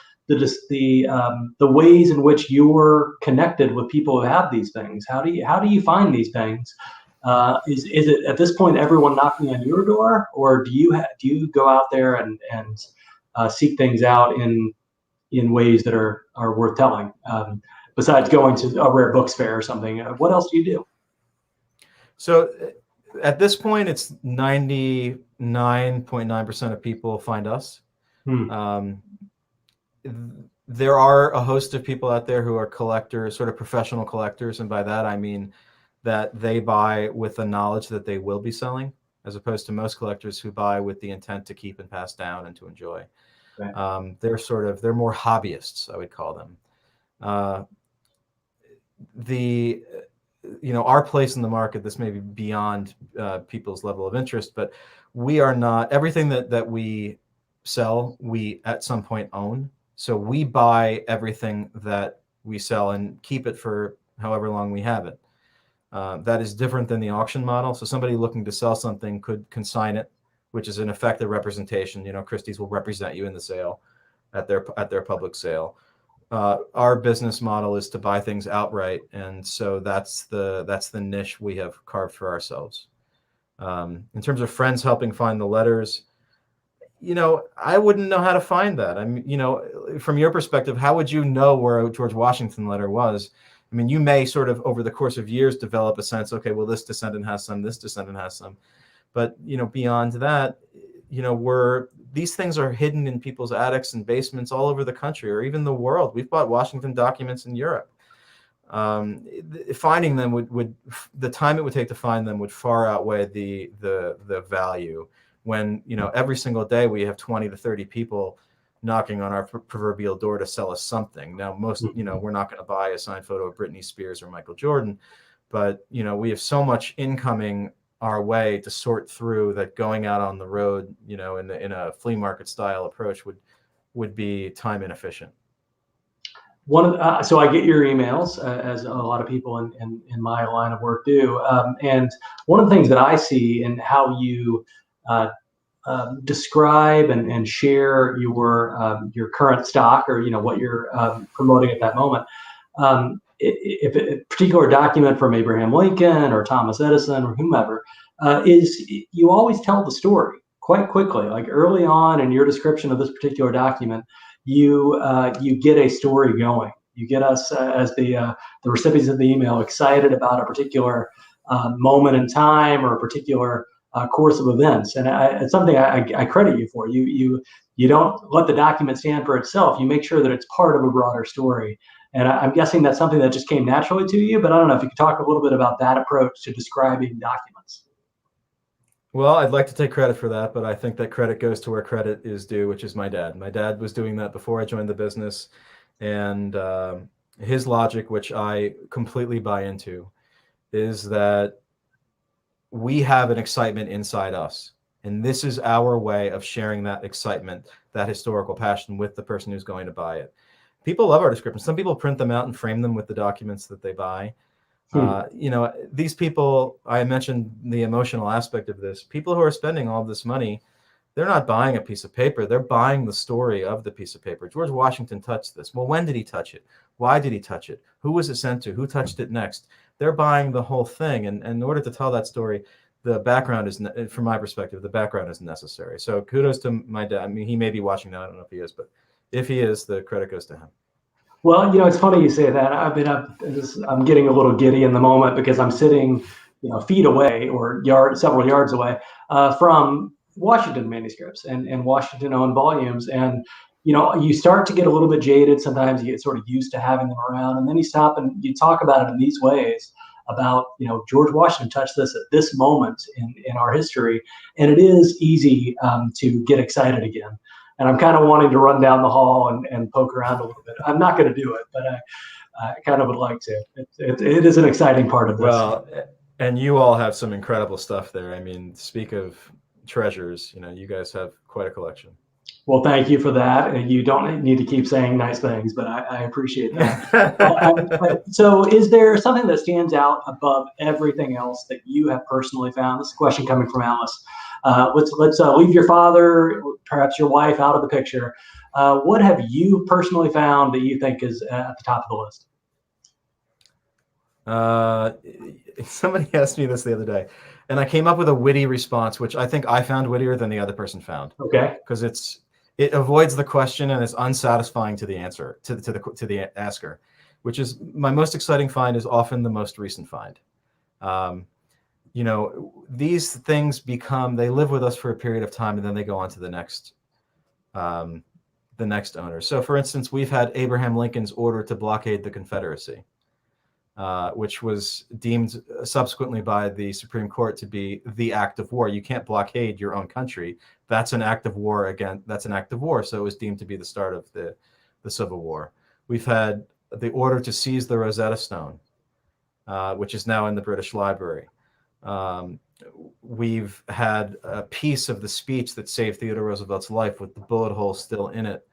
ways in which you're connected with people who have these things. How do you find these things? Is it at this point everyone knocking on your door, or do you go out there and seek things out in ways that are worth telling, besides going to a rare books fair or something? What else do you do? So at this point, it's 99.9% of people find us. Hmm. There are a host of people out there who are collectors, sort of professional collectors. And by that, I mean that they buy with the knowledge that they will be selling, as opposed to most collectors who buy with the intent to keep and pass down and to enjoy. Right. They're more hobbyists, I would call them. Our place in the market, this may be beyond people's level of interest, but we are not, everything that we sell, we at some point own. So we buy everything that we sell and keep it for however long we have it. That is different than the auction model. So somebody looking to sell something could consign it, which is an effective representation. Christie's will represent you in the sale at their public sale. Our business model is to buy things outright, and so that's the niche we have carved for ourselves. In terms of friends helping find the letters, I wouldn't know how to find that. I mean, from your perspective, how would you know where a George Washington letter was? I mean, you may sort of over the course of years develop a sense, okay, well, this descendant has some, this descendant has some. But, beyond that, these things are hidden in people's attics and basements all over the country or even the world. We've bought Washington documents in Europe. Finding them would the time it would take to find them would far outweigh the value when, every single day we have 20 to 30 people knocking on our proverbial door to sell us something. Now, most, we're not going to buy a signed photo of Britney Spears or Michael Jordan, but, we have so much incoming our way to sort through that going out on the road, in a flea market style approach would be time inefficient. So I get your emails, as a lot of people in my line of work do. And one of the things that I see in how you describe and share your current stock, or what you're promoting at that moment. If a particular document from Abraham Lincoln or Thomas Edison or whomever, is you always tell the story quite quickly. Like early on in your description of this particular document, you get a story going. You get us, as the recipients of the email, excited about a particular moment in time or a particular course of events, and it's something I credit you for. You don't let the document stand for itself. You make sure that it's part of a broader story. And I'm guessing that's something that just came naturally to you, but I don't know if you could talk a little bit about that approach to describing documents. Well, I'd like to take credit for that, but I think that credit goes to where credit is due, which is my dad. My dad was doing that before I joined the business, and his logic, which I completely buy into, is that we have an excitement inside us, and this is our way of sharing that excitement, that historical passion with the person who's going to buy it. People love our descriptions. Some people print them out and frame them with the documents that they buy. These people, I mentioned the emotional aspect of this. People who are spending all this money, they're not buying a piece of paper. They're buying the story of the piece of paper. George Washington touched this. Well, when did he touch it? Why did he touch it? Who was it sent to? Who touched it next? They're buying the whole thing. And in order to tell that story, the background is, from my perspective, the background is necessary. So kudos to my dad. I mean, he may be watching now. I don't know if he is, but if he is, the credit goes to him. Well, it's funny you say that. I'm getting a little giddy in the moment because I'm sitting, feet away or several yards away from Washington manuscripts and Washington-owned volumes, and you start to get a little bit jaded. Sometimes you get sort of used to having them around, and then you stop and you talk about it in these ways about George Washington touched this at this moment in our history, and it is easy to get excited again. And I'm kind of wanting to run down the hall and poke around a little bit. I'm not going to do it, but I kind of would like to. It is an exciting part of this. Well, And you all have some incredible stuff there. I mean, speak of treasures, you guys have quite a collection. Well, thank you for that. And you don't need to keep saying nice things, but I appreciate that. So is there something that stands out above everything else that you have personally found? This is a question coming from Alice. Let's leave your father, perhaps your wife, out of the picture. What have you personally found that you think is at the top of the list? Somebody asked me this the other day, and I came up with a witty response, which I think I found wittier than the other person found. Okay. Because it avoids the question and is unsatisfying to the answer, to the asker, which is my most exciting find is often the most recent find. These things they live with us for a period of time, and then they go on to the next owner. So for instance, we've had Abraham Lincoln's order to blockade the Confederacy, which was deemed subsequently by the Supreme Court to be the act of war. You can't blockade your own country. That's an act of war That's an act of war. So it was deemed to be the start of the Civil War. We've had the order to seize the Rosetta Stone, which is now in the British Library. We've had a piece of the speech that saved Theodore Roosevelt's life with the bullet hole still in it,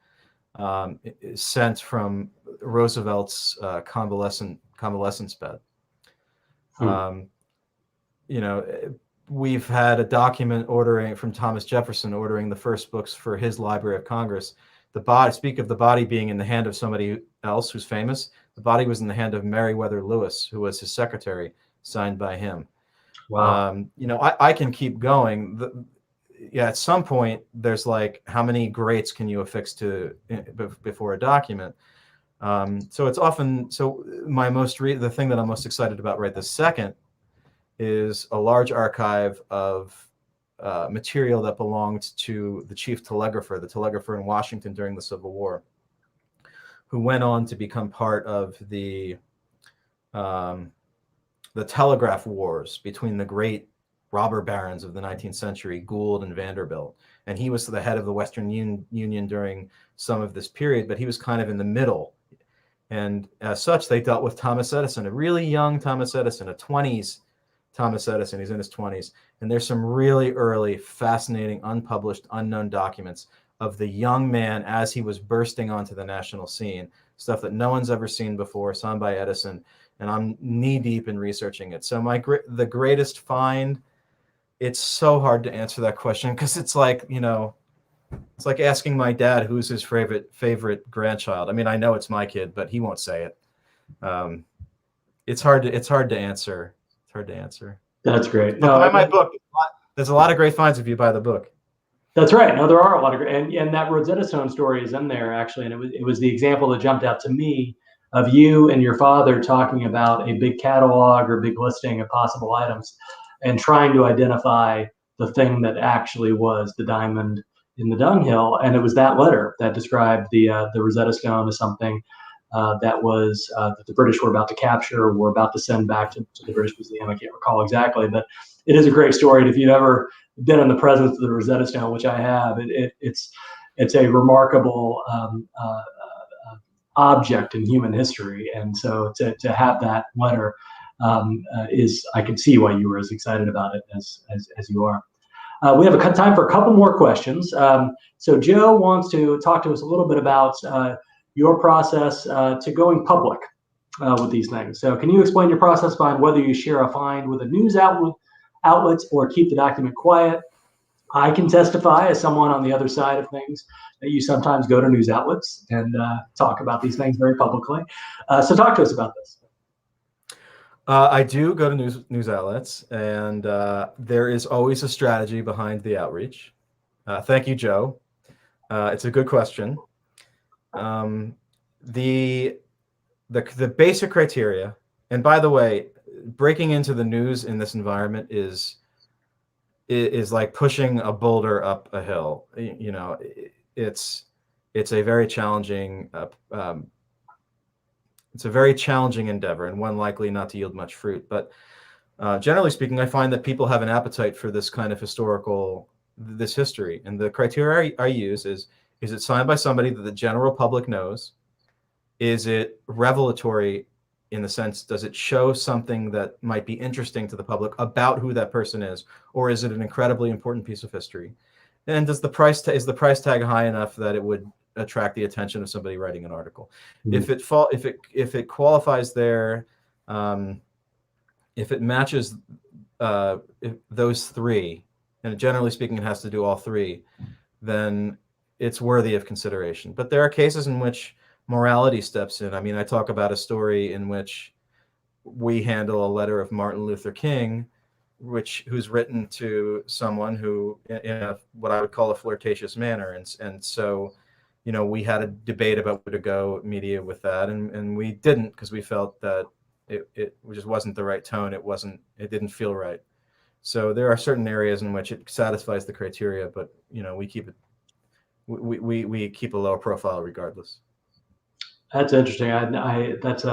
sent from Roosevelt's convalescence bed. We've had a document from Thomas Jefferson ordering the first books for his Library of Congress. Speak of the body being in the hand of somebody else who's famous. The body was in the hand of Meriwether Lewis, who was his secretary, signed by him. Wow. I can keep going. At some point, there's like, how many greats can you affix before a document? So it's often, the thing that I'm most excited about right this second is a large archive of material that belonged to the chief telegrapher, the telegrapher in Washington during the Civil War, who went on to become part of the telegraph wars between the great robber barons of the 19th century, Gould and Vanderbilt. And he was the head of the Western Union during some of this period, but he was kind of in the middle. And as such, they dealt with Thomas Edison, a really young Thomas Edison, a 20s Thomas Edison. He's in his 20s. And there's some really early, fascinating, unpublished, unknown documents of the young man as he was bursting onto the national scene, stuff that no one's ever seen before, signed by Edison. And I'm knee deep in researching it. So the greatest find, it's so hard to answer that question because it's like, it's like asking my dad who's his favorite grandchild. I mean, I know it's my kid, but he won't say it. It's hard to answer. It's hard to answer. That's great. But buy my book. There's a lot of great finds if you buy the book. That's right. No, there are a lot of great, and that Rosetta Stone story is in there actually, and it was the example that jumped out to me of you and your father talking about a big catalog or big listing of possible items and trying to identify the thing that actually was the diamond in the dunghill. And it was that letter that described the Rosetta Stone as something that the British were about to capture or were about to send back to the British Museum. I can't recall exactly, but it is a great story. And if you've ever been in the presence of the Rosetta Stone, which I have, it's a remarkable object in human history. And so to have that letter I can see why you were as excited about it as you are. We have time for a couple more questions. So Joe wants to talk to us a little bit about your process to going public with these things. So can you explain your process behind whether you share a find with a news outlets or keep the document quiet? I can testify as someone on the other side of things that you sometimes go to news outlets and talk about these things very publicly. So talk to us about this. I do go to news outlets, and there is always a strategy behind the outreach. Thank you, Joe. It's a good question. The basic criteria, and by the way, breaking into the news in this environment is like pushing a boulder up a hill. It's a very challenging endeavor, and one likely not to yield much fruit. But generally speaking, I find that people have an appetite for this kind of history. And the criteria I use is it signed by somebody that the general public knows? Is it revelatory in the sense, does it show something that might be interesting to the public about who that person is, or is it an incredibly important piece of history? And does the price is the price tag high enough that it would attract the attention of somebody writing an article? Mm-hmm. If it qualifies there, if it matches those three, and generally speaking, it has to do all three, then it's worthy of consideration. But there are cases in which morality steps in. I mean, I talk about a story in which we handle a letter of Martin Luther King, who's written to someone who, in what I would call a flirtatious manner, and so, we had a debate about where to go media with that, and we didn't, because we felt that it just wasn't the right tone. It didn't feel right. So there are certain areas in which it satisfies the criteria, but we keep it. We keep a lower profile regardless. That's interesting. That's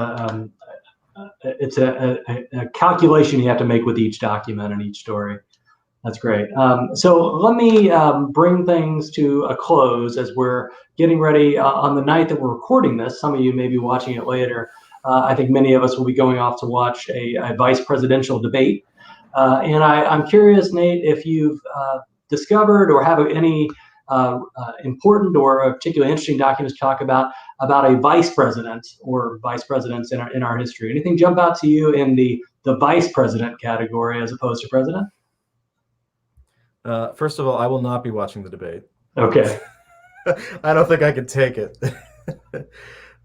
it's a calculation you have to make with each document and each story. That's great. So let me bring things to a close as we're getting ready on the night that we're recording this. Some of you may be watching it later. I think many of us will be going off to watch a vice presidential debate. And I'm curious, Nate, if you've discovered or have any important or particularly interesting documents to talk about a vice president or vice presidents in our history. Anything jump out to you in the vice president category as opposed to president? First of all, I will not be watching the debate. Okay. I don't think I could take it.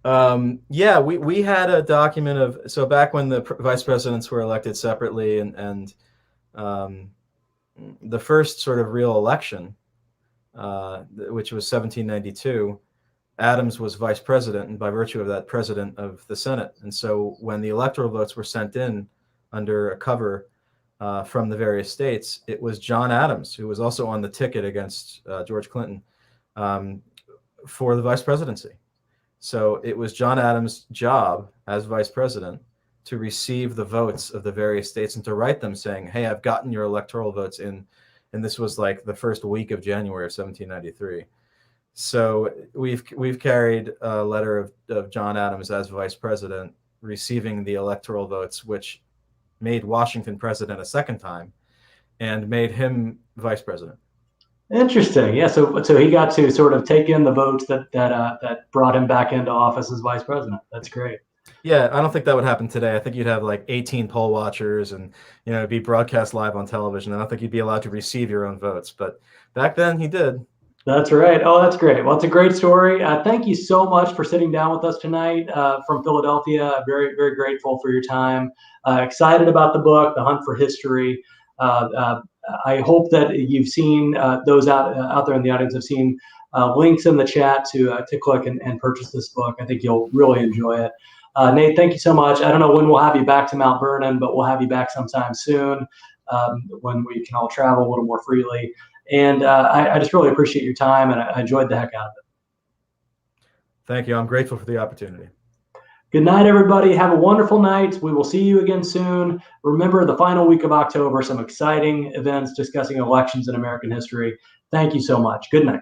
Yeah, we had a document so back when the vice presidents were elected separately, and the first sort of real election, which was 1792, Adams was vice president, and by virtue of that, president of the Senate. And so when the electoral votes were sent in under a cover from the various states, it was John Adams, who was also on the ticket against George Clinton, for the vice presidency. So it was John Adams' job as vice president to receive the votes of the various states and to write them saying, hey, I've gotten your electoral votes in. And this was like the first week of January of 1793. So we've carried a letter of John Adams as vice president receiving the electoral votes, which made Washington president a second time and made him vice president. Interesting. Yeah. So he got to sort of take in the votes that brought him back into office as vice president. That's great. Yeah, I don't think that would happen today. I think you'd have like 18 poll watchers and, it'd be broadcast live on television. I don't think you'd be allowed to receive your own votes. But back then he did. That's right. Oh, that's great. Well, it's a great story. Thank you so much for sitting down with us tonight from Philadelphia. Very, very grateful for your time. Excited about the book, The Hunt for History. I hope that you've seen those out there in the audience have seen links in the chat to click and purchase this book. I think you'll really enjoy it. Nate, thank you so much. I don't know when we'll have you back to Mount Vernon, but we'll have you back sometime soon when we can all travel a little more freely. And I just really appreciate your time, and I enjoyed the heck out of it. Thank you. I'm grateful for the opportunity. Good night, everybody. Have a wonderful night. We will see you again soon. Remember, the final week of October, some exciting events discussing elections in American history. Thank you so much. Good night.